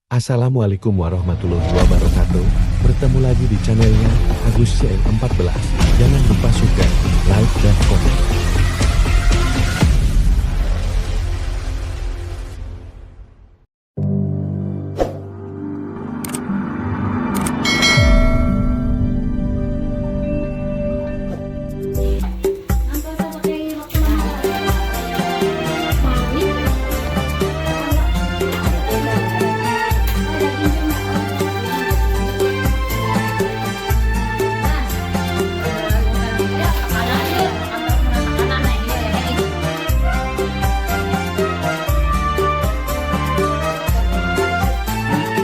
Assalamualaikum warahmatullahi wabarakatuh. Bertemu lagi di channelnya Agus CM14. Jangan lupa suka, like, dan komen.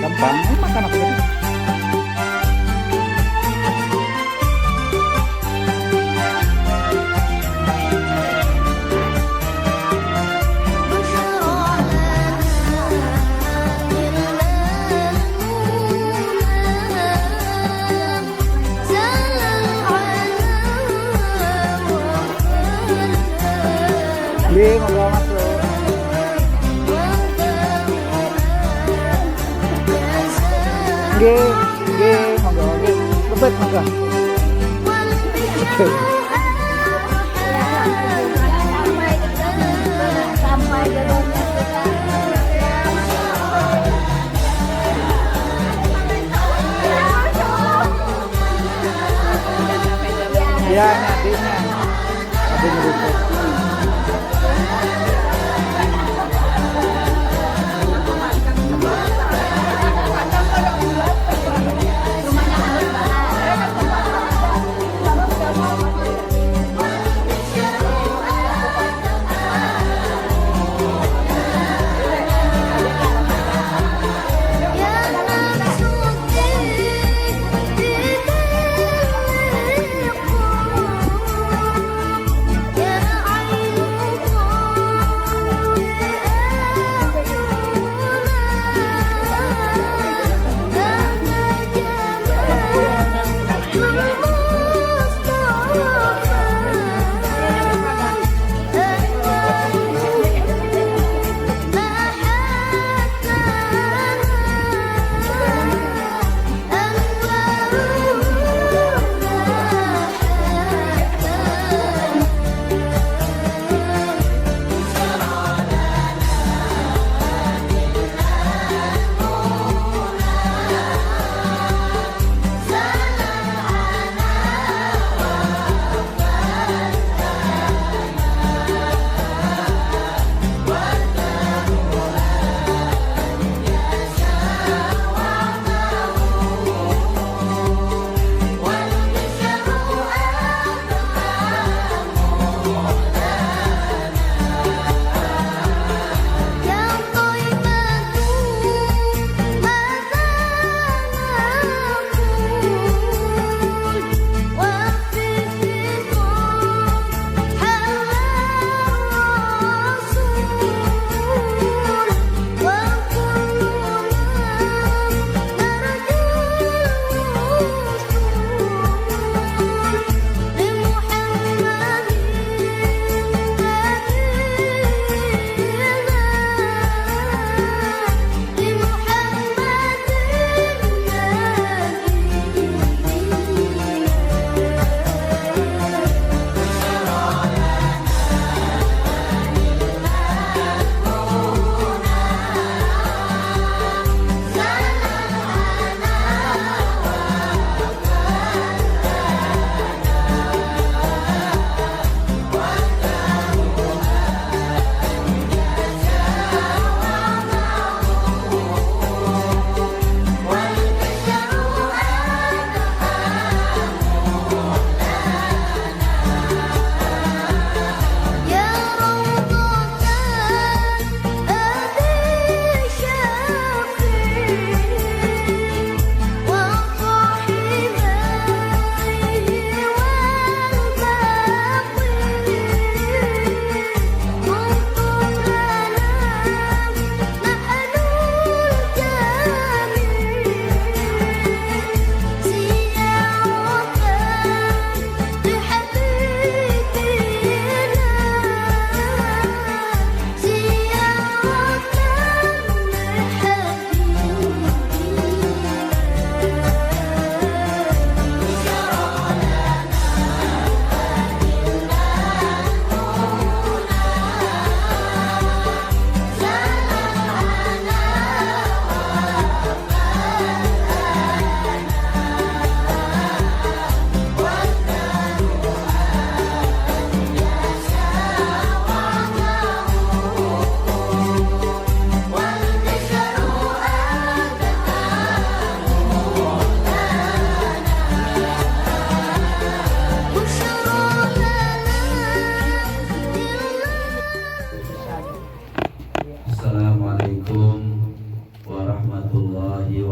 Gampang, makan apa tadi? Beli, monggo masuk. Nggih, monggo nggih. Lebet monggo. Oke. Ya, ini adiknya. Adiknya Rupert.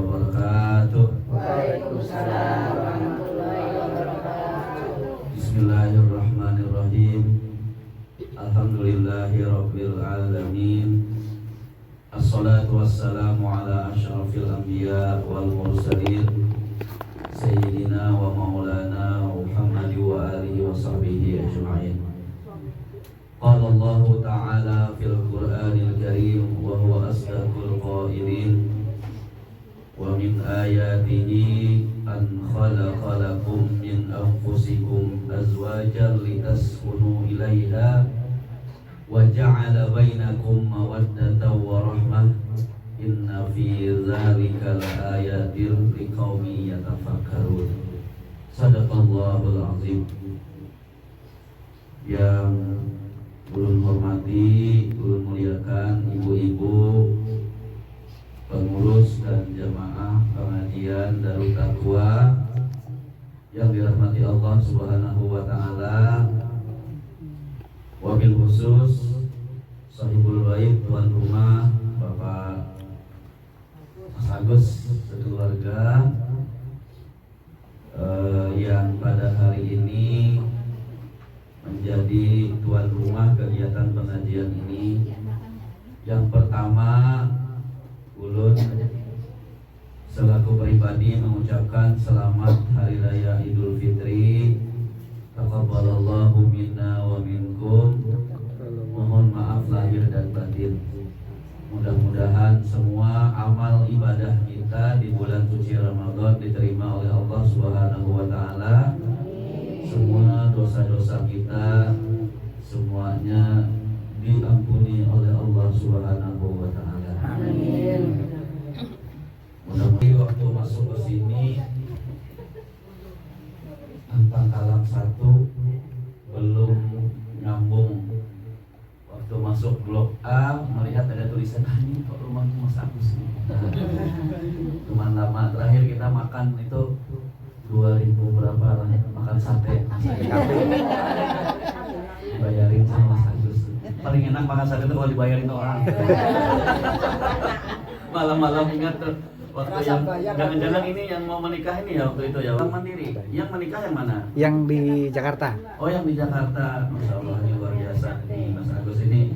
wabarakatuh. Waalaikumsalam warahmatullahi wabarakatuh. Bismillahirrahmanirrahim. Alhamdulillahirabbil alamin. Assalatu wassalamu ala asyrafil anbiya wal mursalin sayyidina wa maulana Muhammad wa alihi wa sahbihi ajma'in. Qala Allah ta'ala fil Qur'anil Karim wa huwa asdaqul qailin. Wa min ayatihi an khalaqa lakum min anfusikum azwajan litaskunu ilaiha wa ja'ala bainakum mawaddatan wa rahmah inna fi dzalika laayatin liqaumin yatafakkarun. Shadaqallahul azim. Yang ulun hormati, ulun muliakan ibu-ibu pengurus dan jamaah pengajian Darut Taqwa yang dirahmati Allah Subhanahu wa taala. Wabil khusus sahibul bait, tuan rumah Bapak Mas Agus sekeluarga yang pada hari ini menjadi tuan rumah kegiatan pengajian ini. Yang pertama, ulun selaku pribadi mengucapkan selamat Hari Raya Idul Fitri. Taqabbalallahu minna wa minkum. Mohon maaf lahir dan batin. Mudah-mudahan semua amal ibadah kita di bulan suci Ramadan diterima oleh Allah Subhanahu wa taala. Semua dosa-dosa kita semuanya diampuni oleh Allah Subhanahu wa taala. Amin. Mudah-mudahan waktu masuk ke sini antang kalam satu belum nyambung. Waktu masuk blok A melihat ada tulisan ini kok rumahmu Mas Agus. Teman lama terakhir kita makan itu 2000 berapa lah ya, makan sate dibayarin sama Mas Agus. Paling enak makan sate itu kalau dibayarin orang. Malam-malam ingat tuh waktu yang jangan-jangan ini yang mau menikah ini ya waktu itu ya orang mandiri. Yang menikah yang mana? Yang di Jakarta. Oh yang di Jakarta. Masya Allah ini luar biasa. Ini Mas Agus ini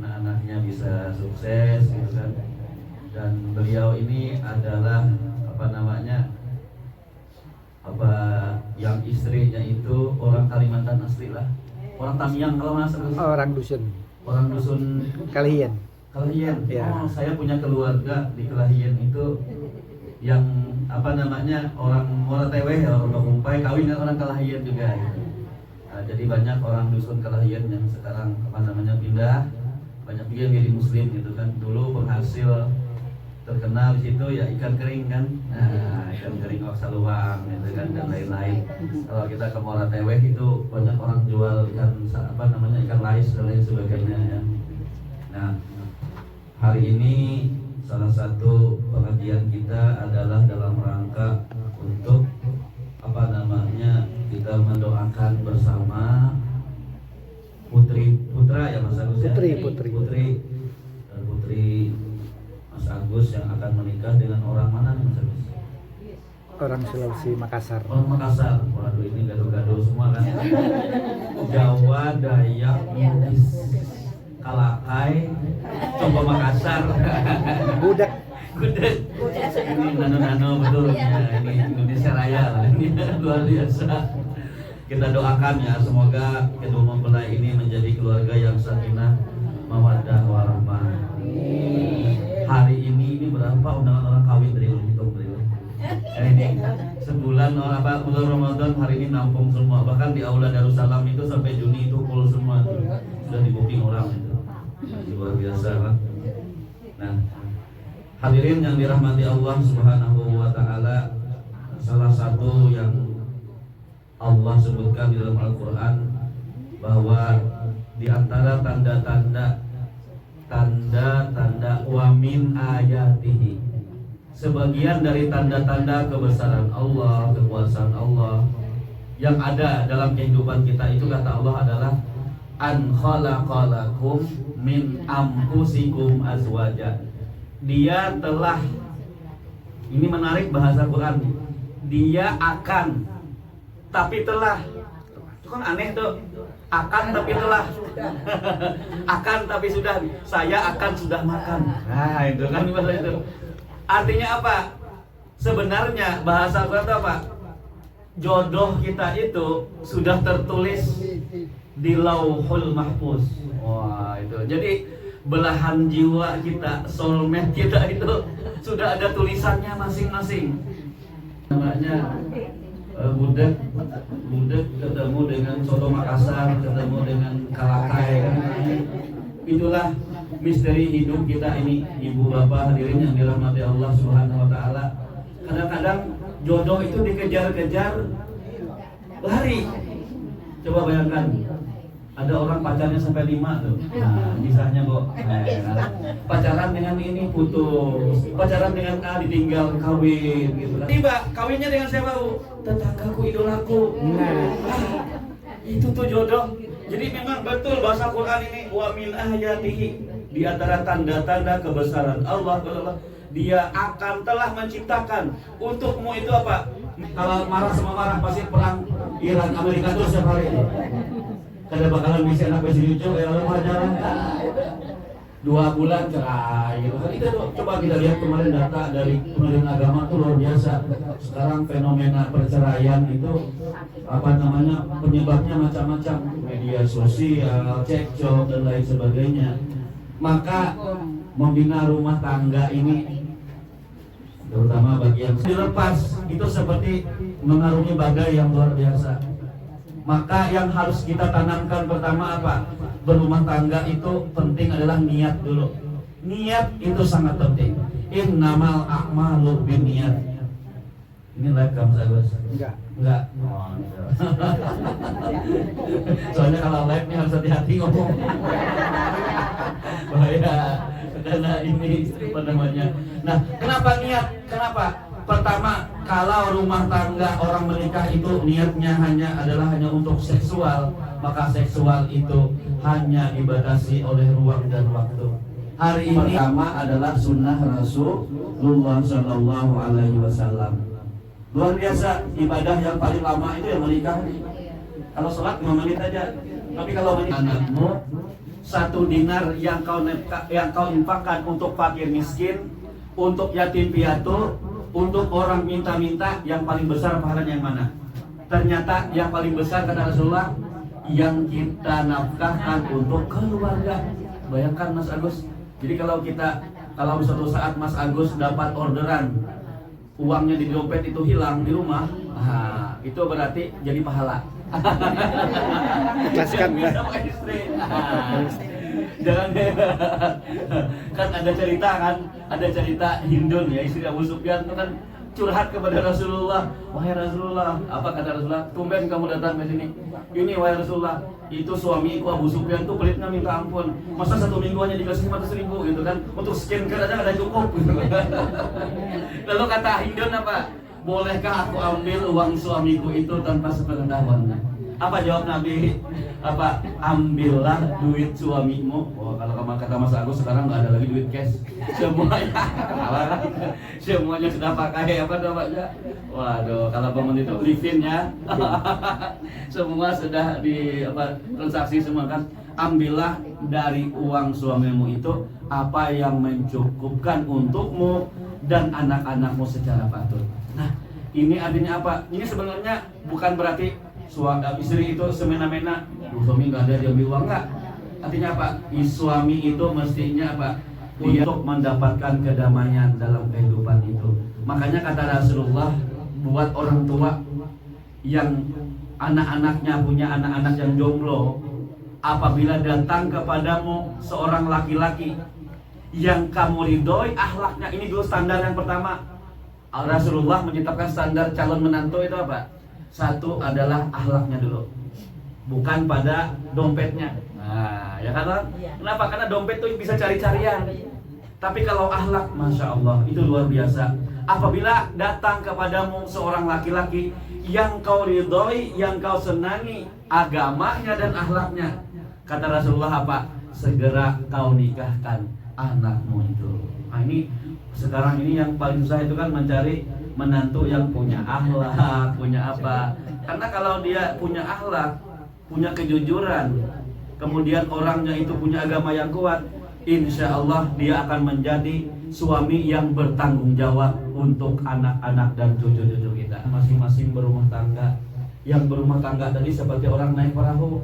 anak-anaknya bisa sukses gitu kan. Dan beliau ini adalah apa namanya, yang istrinya itu orang Kalimantan asli lah, orang Tamiang kalau Mas Agus. Orang dusun. Orang dusun Kalian. Kelahian. Ya. Oh, saya punya keluarga di Kelahian itu yang apa namanya orang Morateweh, orang Bangumpai kawin dengan orang Kelahian juga. Gitu. Nah, jadi banyak orang dusun Kelahian yang sekarang apa namanya pindah, banyak juga yang jadi Muslim gitu kan. Dulu penghasil terkenal di situ ya ikan kering kan, nah, ikan kering Waksaluang gitu kan dan lain-lain. Kalau kita ke Morateweh itu banyak orang jual ikan apa namanya ikan lais dan lain sebagainya ya. Nah, hari ini salah satu pengajian kita adalah dalam rangka untuk apa namanya kita mendoakan bersama putra ya Mas Agus ya. Putri Mas Agus yang akan menikah dengan orang mana nih Mas Agus? Orang Sulawesi, Makassar. Orang Makassar. Waduh ini gaduh-gaduh semua kan. Jawa, Dayak, Bugis, Kalakai, coba Makassar. Budak. Gudeg. Ini nano-nano betul ya, ini Indonesia Raya lah. Ini luar biasa. Kita doakan ya semoga kedua mempelai ini menjadi keluarga yang sakinah, mawaddah warahmah. Hari ini berapa undangan orang kawin dari hitung beliau. Ini sebulan bulan Ramadan hari ini nampung semua. Bahkan di aula Darussalam itu sampai Juni itu full semua. Sudah di booking orang itu. Luar biasa kan. Nah, hadirin yang dirahmati Allah Subhanahu wa taala, salah satu yang Allah sebutkan di dalam Al-Qur'an bahwa di antara tanda-tanda wa min ayatihi, sebagian dari tanda-tanda kebesaran Allah, kekuasaan Allah yang ada dalam kehidupan kita itu kata Allah adalah an khalaqalakum min anfusikum azwaja. Dia telah Ini menarik bahasa Quran. Dia akan, tapi telah. Itu kan aneh tuh. Akan tapi telah. Akan tapi sudah. Saya akan sudah makan. Nah itu kan bahasa itu. Artinya apa? Sebenarnya bahasa Quran itu apa? Jodoh kita itu sudah tertulis di Lauhul Mahfuz. Wah itu. Jadi belahan jiwa kita, soulmate kita itu sudah ada tulisannya masing-masing. Namanya budak ketemu dengan Soto Makassar, ketemu dengan Kalakai. Itulah misteri hidup kita ini, ibu bapak hadirin yang dirahmati Allah Subhanahu wa taala. Kadang-kadang jodoh itu dikejar-kejar lari. Coba bayangkan, ada orang pacarnya sampai 5 tuh. Nah, misalnya kok pacaran dengan ini putus, pacaran dengan A ditinggal kawin gitu kan. Tiba kawinnya dengan siapa, Bu? Tetanggaku, idolaku. Itu tuh jodoh. Jadi memang betul bahasa Quran ini, wa min ayatihi, di antara tanda-tanda kebesaran Allah, dia akan telah menciptakan untukmu itu apa? Kalau marah sama marah pasti perang Iran Amerika terus setiap hari. Kada bakalan bisa anak besi lucu ya rumah jalan 2 bulan cerai gitu kan. Itu coba kita lihat kemarin data dari Kementerian Agama tuh luar biasa. Sekarang fenomena perceraian itu apa namanya, penyebabnya macam-macam, media sosial, cekcok dan lain sebagainya. Maka membina rumah tangga ini, terutama bagi yang dilepas, itu seperti mengarungi badai yang luar biasa. Maka yang harus kita tanamkan pertama apa? Berumah tangga itu penting adalah niat dulu. Niat itu sangat penting. Innamal a'malu binniyat. Ini live kamu Agus? Enggak. Oh, soalnya kalau live nih harus hati-hati ngomong. Bahaya. Karena ini apa namanya. Nah, kenapa niat? Kenapa? Pertama, kalau rumah tangga orang menikah itu niatnya hanya untuk seksual, maka seksual itu hanya dibatasi oleh ruang dan waktu. Hari ini pertama adalah sunnah Rasulullah Shallallahu Alaihi Wasallam. Luar biasa, ibadah yang paling lama itu yang menikah nih. Kalau sholat 5 menit aja, tapi kalau menikah anakmu 1 dinar yang kau infakkan untuk fakir miskin, untuk yatim piatu, untuk orang minta-minta, yang paling besar pahalanya yang mana? Ternyata yang paling besar kata Rasulullah, yang kita nafkahkan untuk keluarga. Bayangkan Mas Agus. Jadi kalau suatu saat Mas Agus dapat orderan, uangnya di dompet itu hilang di rumah, itu berarti jadi pahala. Ikhlaskan bisa istri. Jangan kan ada cerita Hindun ya, istri Abu Sufyan itu kan curhat kepada Rasulullah. Wahai Rasulullah, apa kata Rasulullah? Tumben kamu datang ke sini. Ini wahai Rasulullah, itu suamiku Abu Sufyan tuh pelitnya minta ampun. Masa 1 minggu hanya dikasih 500.000 gitu kan? Untuk skincare aja ada cukup. Lalu kata Hindun apa? Bolehkah aku ambil uang suamiku itu tanpa sepengetahuannya? Apa jawab Nabi? Apa? Ambillah duit suamimu. Oh, kalau kata Mas Agus sekarang nggak ada lagi duit cash. Semuanya sudah pakai apa namanya? Waduh, kalau bangun itu live-in ya. Semua sudah transaksi semua kan. Ambillah dari uang suamimu itu apa yang mencukupkan untukmu dan anak-anakmu secara patut. Nah, ini artinya apa? Ini sebenarnya bukan berarti istri itu semena-mena, suami nggak ada dia ambil uang, nggak. Artinya apa? Suami itu mestinya apa? Untuk mendapatkan kedamaian dalam kehidupan itu. Makanya kata Rasulullah, buat orang tua yang anak-anaknya punya anak-anak yang jomblo, apabila datang kepadamu seorang laki-laki yang kamu ridhoi akhlaknya, ini dulu standar yang pertama. Rasulullah menetapkan standar calon menantu itu apa? 1 adalah akhlaknya dulu, bukan pada dompetnya. Nah, ya kan? Kenapa? Karena dompet itu bisa cari-carian. Tapi kalau akhlak, masya Allah, itu luar biasa. Apabila datang kepadamu seorang laki-laki yang kau ridhoi, yang kau senangi agamanya dan akhlaknya, kata Rasulullah apa? Segera kau nikahkan anakmu itu. Nah, ini Sekarang ini yang paling susah itu kan mencari menantu yang punya akhlak, punya apa. Karena kalau dia punya akhlak, punya kejujuran, kemudian orangnya itu punya agama yang kuat, insya Allah dia akan menjadi suami yang bertanggung jawab untuk anak-anak dan cucu-cucu kita. Masing-masing berumah tangga. Yang berumah tangga tadi seperti orang naik perahu.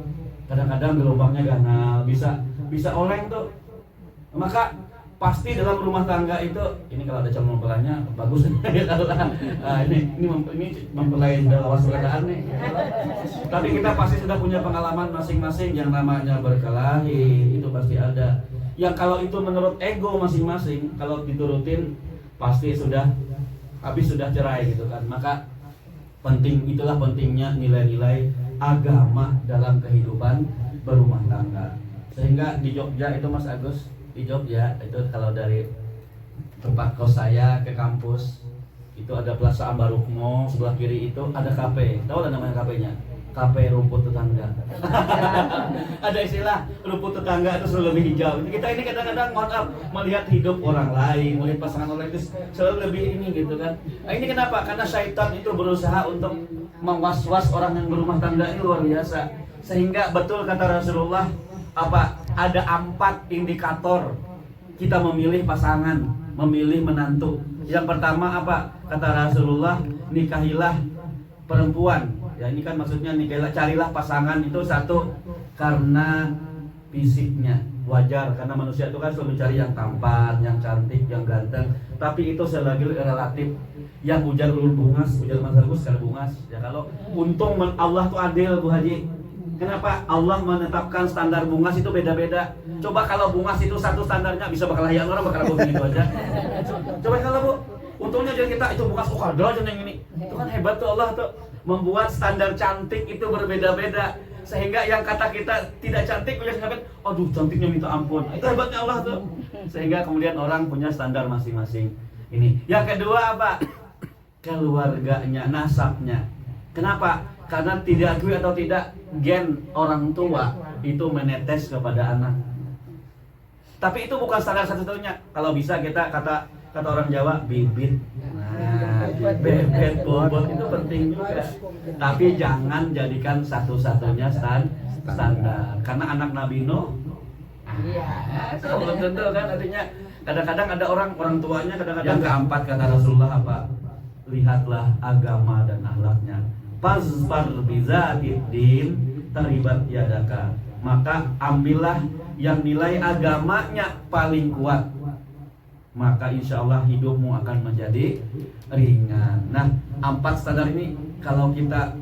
Kadang-kadang gelombangnya ganal, bisa oleng tuh. Maka pasti dalam rumah tangga itu, ini kalau ada calon mempelainya bagus. ini mempelai lawas keadaan nih. Tapi kita pasti sudah punya pengalaman masing-masing yang namanya berkelahi, itu pasti ada. Yang kalau itu menurut ego masing-masing, kalau diturutin pasti sudah cerai gitu kan. Maka itulah pentingnya nilai-nilai agama dalam kehidupan berumah tangga. Sehingga di Jogja itu Mas Agus, di Jogja itu kalau dari tempat kos saya ke kampus itu ada Plaza Ambarukmo, sebelah kiri itu ada kafe. Tahu lah namanya kafenya? Kafe rumput tetangga. Ada istilah rumput tetangga itu selalu lebih hijau. Kita ini kadang-kadang melihat hidup orang lain, melihat pasangan orang lain itu selalu lebih ini gitu kan. Nah, ini kenapa? Karena syaitan itu berusaha untuk mewas-was orang yang berumah tangga ini luar biasa. Sehingga betul kata Rasulullah, ada 4 indikator kita memilih pasangan, memilih menantu. Yang pertama apa? Kata Rasulullah, nikahilah perempuan. Ya ini kan maksudnya nikahilah, carilah pasangan itu satu karena fisiknya. Wajar karena manusia itu kan selalu mencari yang tampan, yang cantik, yang ganteng. Tapi itu selagi relatif. Yang ujar ulul bungas, ujar Mas Agus sekarang bungas. Ya kalau untung Allah tuh adil Bu Haji. Kenapa? Allah menetapkan standar bungas itu beda-beda. Coba kalau bungas itu satu standarnya bisa bakal hayang orang bakal begitu aja. Coba kalau Bu, untungnya jadi kita itu bungas kadal aja yang ini. Itu kan hebat tuh Allah tuh membuat standar cantik itu berbeda-beda. Sehingga yang kata kita tidak cantik punya sahabat, aduh cantiknya minta ampun. Itu hebatnya Allah tuh. Sehingga kemudian orang punya standar masing-masing. Ini. Yang kedua apa? Keluarganya, nasabnya. Kenapa? Karena tidak akui atau tidak gen orang tua itu menetes kepada anak. Tapi itu bukan standar satu-satunya. Kalau bisa kita kata orang Jawa bibit. Nah, bebet bobot itu penting juga. Tapi jangan jadikan satu-satunya standar. Karena anak Nabi Nuh belum tentu kan, artinya kadang-kadang ada orang tuanya kadang-kadang keempat kata Rasulullah apa? Lihatlah agama dan akhlaknya. Fazfar bizatid taribat yadaka. Maka ambillah yang nilai agamanya paling kuat, maka insya Allah hidupmu akan menjadi ringan. Nah, 4 standar ini kalau kita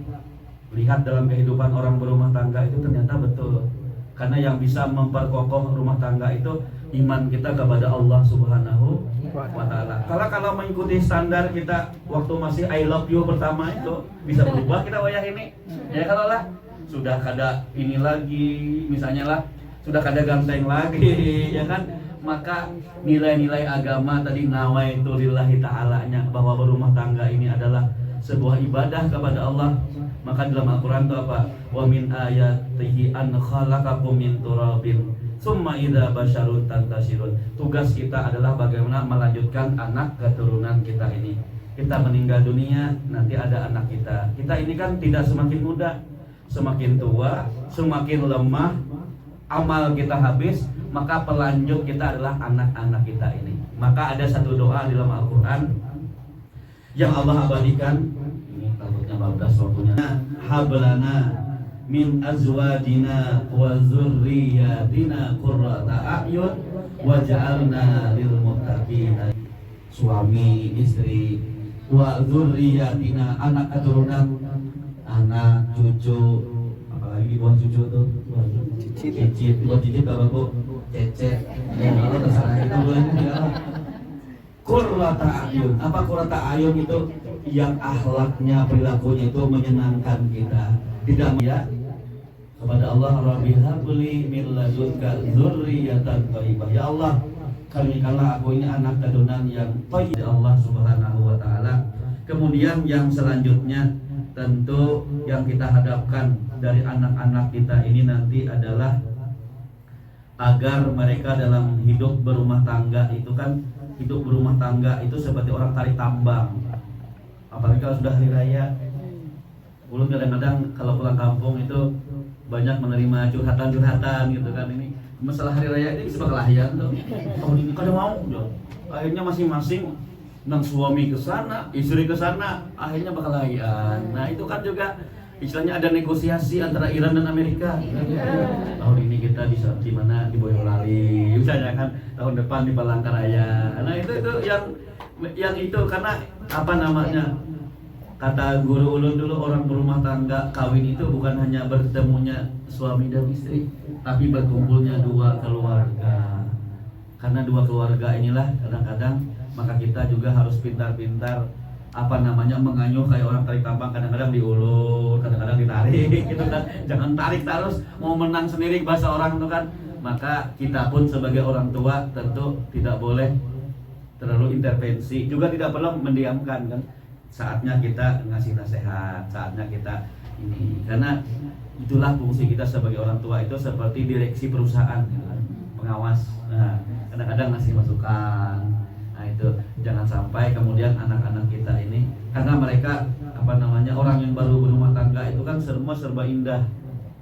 lihat dalam kehidupan orang berumah tangga itu ternyata betul. Karena yang bisa memperkokoh rumah tangga itu iman kita kepada Allah Subhanahu wa Ta'ala. Kalau mengikuti standar kita waktu masih I love you pertama itu bisa berubah kita wayah ini. Ya kalau lah sudah kada ini lagi, misalnya lah sudah kada ganteng lagi, ya kan? Maka nilai-nilai agama tadi nawaitu lillahi ta'ala-nya bahwa berumah tangga ini adalah sebuah ibadah kepada Allah. Maka dalam Al-Quran itu apa? Wa min ayatihi an khalaqakum min turabin summa idza basyarun tantashirun. Tugas kita adalah bagaimana melanjutkan anak keturunan kita ini. Kita meninggal dunia, nanti ada anak kita. Kita ini kan tidak semakin muda, semakin tua, semakin lemah, amal kita habis, maka pelanjut kita adalah anak-anak kita ini. Maka ada satu doa di dalam Al-Quran yang Allah abadikan. Ini takutnya bablas waktunya. Hablana min azwajina wa zurriyatina qurrata a'yun waj'alna lil muttaqina. Suami, istri, wa zurriyatina, anak keturunan, anak, cucu, apalagi di bawah cucu tuh, cicit, buat cicit apa Bu? Cecet. Ya kalau terserah itu boleh ya. Qurrata a'yun. Apa qurrata a'yun itu? Yang akhlaknya, perilakunya itu menyenangkan kita. Tidak ya kepada Allah, Rabbi habli min ladunka dzurriyyatan thayyibah. Ya Allah, karuniakanlah aku ini anak keturunan yang thayyib, Allah Subhanahu wa Ta'ala. Kemudian yang selanjutnya tentu yang kita hadapkan dari anak-anak kita ini nanti adalah agar mereka dalam hidup berumah tangga itu kan hidup berumah tangga itu seperti orang tarik tambang. Apalagi kalau sudah hari raya. Ulun kadang-kadang kalau pulang kampung itu banyak menerima curhatan-curhatan gitu kan, ini masalah hari raya ini bisa kelahian tuh. Tahun ini kada mau, akhirnya masing-masing nang suami ke sana, istri ke sana, akhirnya berkelahian. Nah itu kan juga istilahnya ada negosiasi antara Iran dan Amerika. Tahun ini kita bisa di mana, di Boyolali, misalnya kan tahun depan di Palangkaraya. Nah itu yang itu karena apa namanya? Kata guru ulun dulu, orang berumah tangga kawin itu bukan hanya bertemunya suami dan istri, tapi berkumpulnya dua keluarga. Karena dua keluarga inilah kadang-kadang maka kita juga harus pintar-pintar apa namanya menganyuh kayak orang tarik tambang, kadang-kadang diulur, kadang-kadang ditarik gitu kan. Jangan tarik terus mau menang sendiri bahasa orang itu kan. Maka kita pun sebagai orang tua tentu tidak boleh terlalu intervensi, juga tidak perlu mendiamkan kan. Saatnya kita ngasih nasihat, saatnya kita ini, karena itulah fungsi kita sebagai orang tua, itu seperti direksi perusahaan, pengawas. Nah, kadang-kadang ngasih masukan. Nah itu jangan sampai kemudian anak-anak kita ini, karena mereka apa namanya orang yang baru berumah tangga itu kan semua serba indah,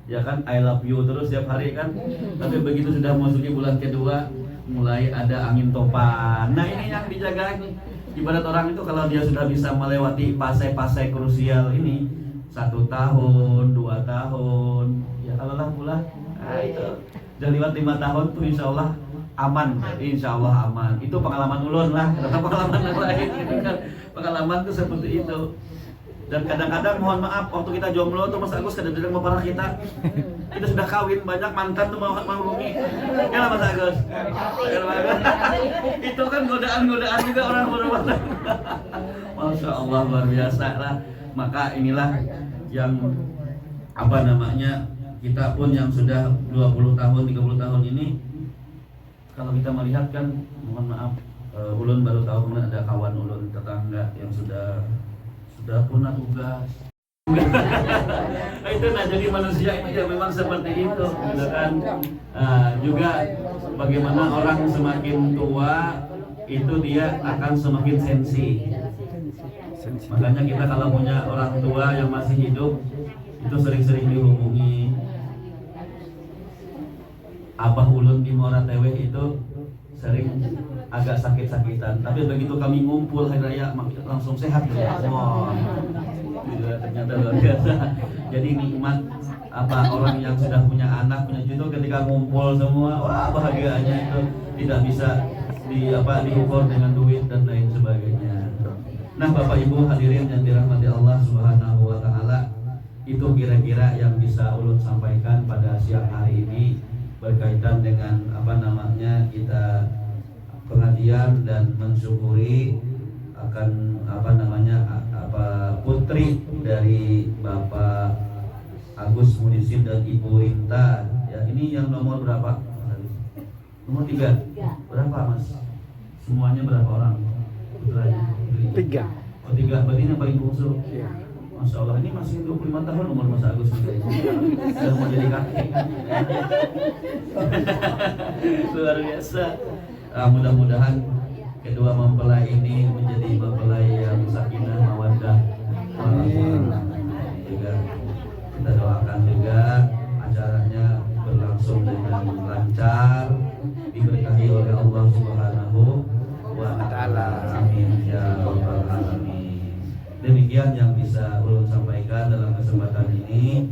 ya kan, I love you terus tiap hari kan. Tapi begitu sudah masuki bulan kedua, mulai ada angin topan. Nah ini yang dijaga nih. Ibarat orang itu kalau dia sudah bisa melewati fase-fase krusial ini 1 tahun, 2 tahun, ya kalau lah pula, nah itu udah lewat 5 tahun tuh insya Allah aman, insya Allah aman. Itu pengalaman ulun lah, kata pengalaman yang lain gitu kan. Pengalaman tuh seperti itu. Dan kadang-kadang mohon maaf waktu kita jomblo tuh Mas Agus kadang-kadang mau parah kita sudah kawin banyak mantan tuh mau hubungi. Ya lah Mas Agus. Itu kan godaan-godaan juga orang berumah tangga. Masya Allah luar biasa lah. Maka inilah yang apa namanya, kita pun yang sudah 20 tahun 30 tahun ini, kalau kita melihat kan mohon maaf, ulun baru tahu kemudian ada kawan ulun tetangga yang sudah punya tugas. Itu nah, jadi manusia ini ya memang seperti itu, gitu kan. Juga bagaimana orang semakin tua itu dia akan semakin sensi. Makanya kita kalau punya orang tua yang masih hidup itu sering-sering dihubungi. Abah ulun di Muara Teweh itu sering agak sakit-sakitan, tapi begitu kami ngumpul hari raya langsung sehat ya. Wah, ternyata luar biasa. Jadi nikmat apa orang yang sudah punya anak, punya cucu ketika ngumpul semua, wah bahagianya itu tidak bisa diukur dengan duit dan lain sebagainya. Nah Bapak Ibu hadirin yang dirahmati Allah Subhanahu wa taala, itu kira-kira yang bisa ulun sampaikan pada siang hari ini berkaitan dengan apa namanya kita pengajian dan mensyukuri akan apa namanya putri dari Bapak Agus Mudisin dan Ibu Rinta. Ya ini yang nomor berapa? Nomor 3. Berapa Mas? Semuanya berapa orang? Putranya? 3. Oh 3, berarti ini yang paling bungsu. Iya. Masya Allah, ini masih 25 tahun umur Mas Agus sudah mau jadi kakek. Luar biasa. Mudah-mudahan kedua mempelai ini menjadi mempelai yang sakinah mawaddah warahmah. Juga kita doakan juga acaranya berlangsung dengan lancar, diberkahi oleh Allah Subhanahu wa taala. Amin ya rabbal alamin. Demikian yang bisa ulun sampaikan dalam kesempatan ini,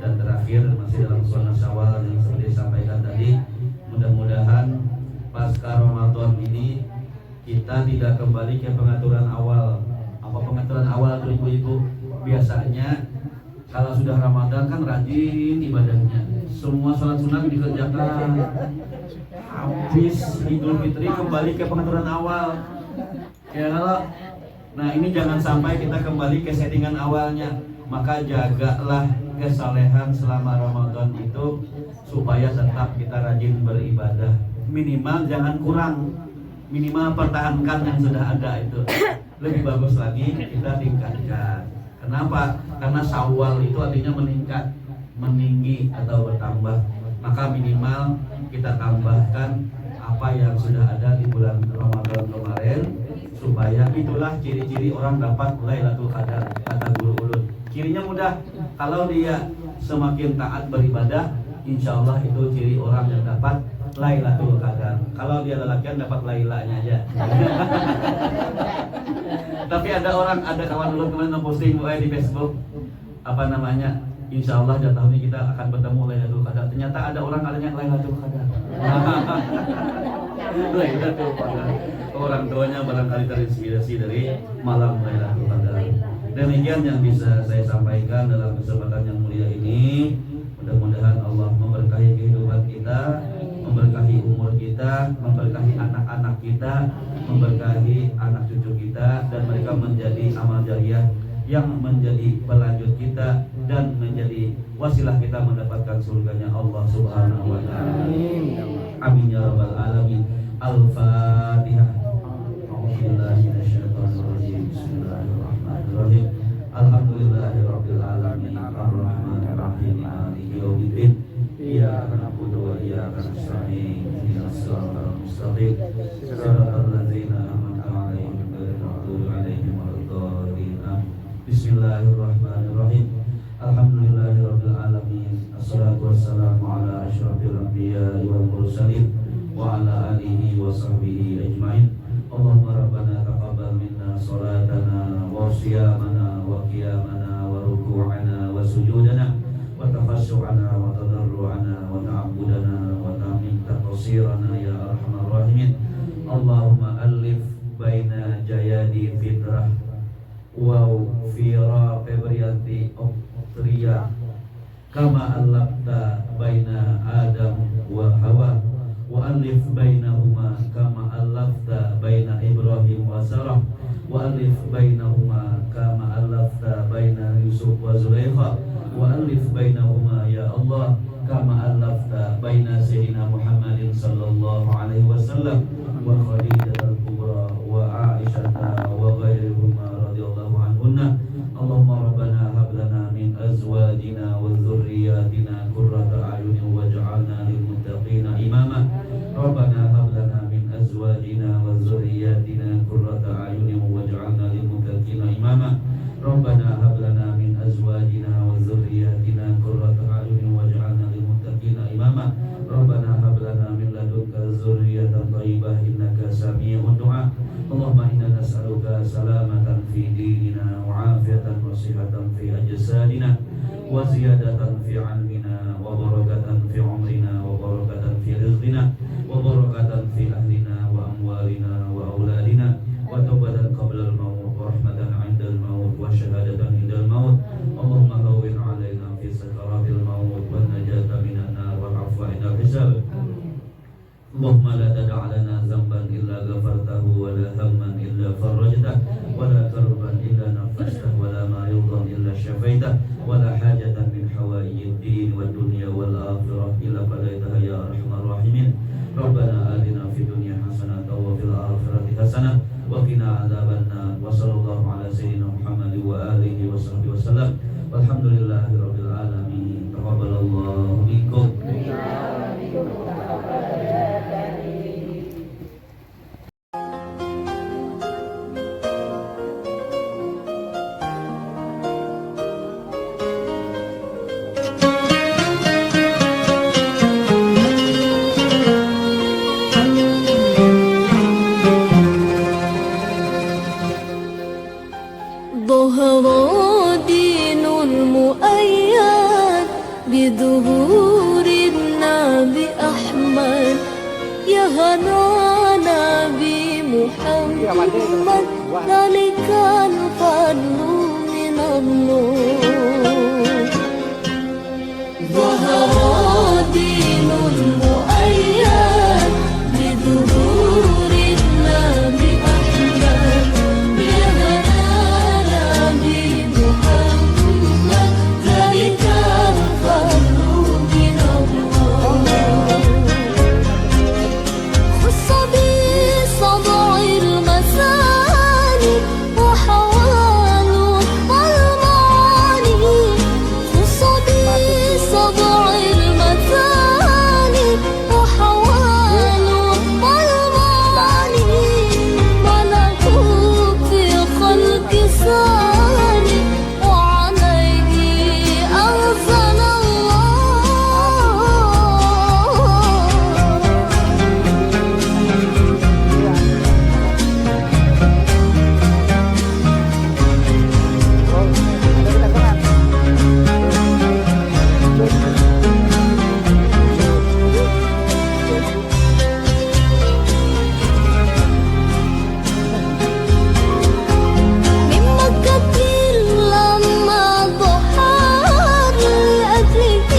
dan terakhir masih dalam suasana Syawal yang seperti disampaikan tadi, mudah-mudahan pasca Ramadan ini kita tidak kembali ke pengaturan awal. Apa pengaturan awal tuh ibu-ibu? Biasanya kalau sudah Ramadan kan rajin ibadahnya, semua sholat sunat dikerjakan, habis Idul Fitri kembali ke pengaturan awal. Ya kalau nah ini jangan sampai kita kembali ke settingan awalnya. Maka jagalah kesalehan selama Ramadan itu supaya tetap kita rajin beribadah. Minimal jangan kurang, minimal pertahankan yang sudah ada itu. Lebih bagus lagi kita tingkatkan. Kenapa? Karena Syawal itu artinya meningkat, meninggi atau bertambah. Maka minimal kita tambahkan apa yang sudah ada di bulan Ramadan kemarin, supaya itulah ciri-ciri orang dapat Lailatul Qadar, kata Guru Ulun. Cirinya mudah, kalau dia semakin taat beribadah, insya Allah itu ciri orang yang dapat Lailatul Qadar. Kalau dia lelakian dapat Lailanya aja. Tapi ada kawan Ulun kemarin posting di Facebook, apa namanya, insya Allah di tahun ini kita akan bertemu Lailatul Qadar. Ternyata ada orang adanya Lailatul Qadar. Lailatul Qadar. Orang tuanya barangkali terinspirasi dari malam Lailatul Qadar. Demikian yang bisa saya sampaikan dalam kesempatan yang mulia ini. Mudah-mudahan Allah memberkahi kehidupan kita, memberkahi umur kita, memberkahi anak-anak kita, memberkahi anak cucu kita, dan mereka menjadi amal jariah yang menjadi pelanjut kita dan menjadi wasilah kita mendapatkan surganya Allah Subhanahu wa taala. Amin ya rabbal alamin. Al-Fatihah. A'udzubillahi minasyaitonir rajim. Bismillahirrahmanirrahim. Alhamdulillahirabbil alamin. Arrahmanir rahim. Maliki yaumiddin. Iyyaka na'budu wa iyyaka nasta'in. Ihdinas siratal mustaqim. Siratal ladzina an'amta 'alaihim ghairil maghdubi 'alaihim waladdallin. Bismillahirrahmanirrahim. Alhamdulillahirabbil alamin. Assalatu wassalamu ala asyrafil anbiya'i wal mursalin wa ala alihi wa sahbihi ajmain. Allahumma rabbana taqabbal minna salatana wa siyamana wa qiyamana wa ruku'ana wa sujudana wa tafassu'ana wa tadarru'ana wa ta'abbudana wa ta'min taqsirana ya arhamar rahimin. Allahumma alif baina jayadi fitrah wa Fira Febrianti Oktria kama alafta baina Adam wa Hawa wa alif bainahuma kama alafta baina Ibrahim wa Sarah wa alif bainahuma kama alafta baina Yusuf wa Zulaikha wa alif bainahuma ya Allah kama alafta baina Sayyidina Muhammadin sallallahu alaihi wasallam wa Khadijah al-Kubra wa Aisyah wa ghairihuma radhiyallahu anhunna. Allahumma rabbana hab lana min azwajina wa dhurriyyatina qurrata a'yunin waj'alna lil muttaqina imama. Rabbana hab lana min azwajina wa dhurriyyatina qurrata a'yunin waj'alna lil muttaqina imama. Rabbana hab lana min azwajina wa dhurriyyatina qurrata a'yunin waj'alna lil muttaqina imama. Rabbana hab lana min ladunka dzurriyyatan thayyibah innaka sami'ud du'a. Allahumma inna nas'aluka salamatan fi dinina wa afiyatan wa sihhatan fi ajsadina wa ziyadatan fi 'ilmina wa barakatan fi umrina wa barakatan fi rizqina wa barakatan fi ahlina wa amwalina wa auladina wa tawbatan qabla al-maut wa rahmatan 'inda al-maut wa syahadatan 'inda al-maut. Allahumma hawwin 'alaina fi sakaratil maut wan najata minan nar wal 'afwa 'inda al-hisab. Allahumma la tada' lana dhanban illa ghafartahu wa la hamman illa farajtahu wa la karban illa nafashtahu wa la maridan illa syafaitahu wa la hajatan min hawaijid din wad dunya wal akhirah illa qadaitaha ya arhamar rahimin. Rabbana atina fid dunya hasanatan wa fil akhirati hasanah wa qina adzabannar. Wa sallallahu ala sayyidina Muhammad wa alihi wa sahbihi wasallam. Walhamdulillahirabbil alamin. Taqabbalallahu minkum. ظهر دين المؤيد بظهور النبي أحمد يا هنانا بمحمد ذلك الفضل من الله. ظهر دين المؤيد بظهور النبي أحمد يا هنانا بمحمد ذلك الفضل من الله. خص بصدع المثاني وحوى الإحسان وعليه أنزل من مكة لما ضحى لأجله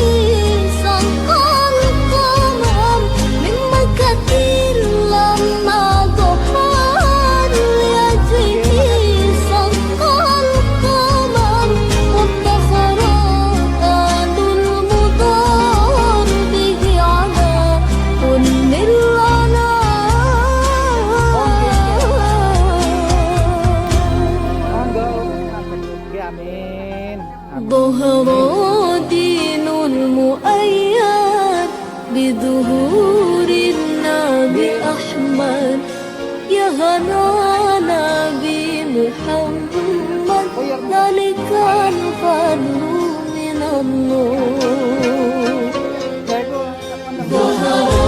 سقى القمر من مكة لما ضحى لأجله سقى القمر وادخر آل المضار به على كل Amin. ظهر دين المؤيد بظهور النبي أحمد يا هنانا بمحمد ذلك الفضل من الله ظهر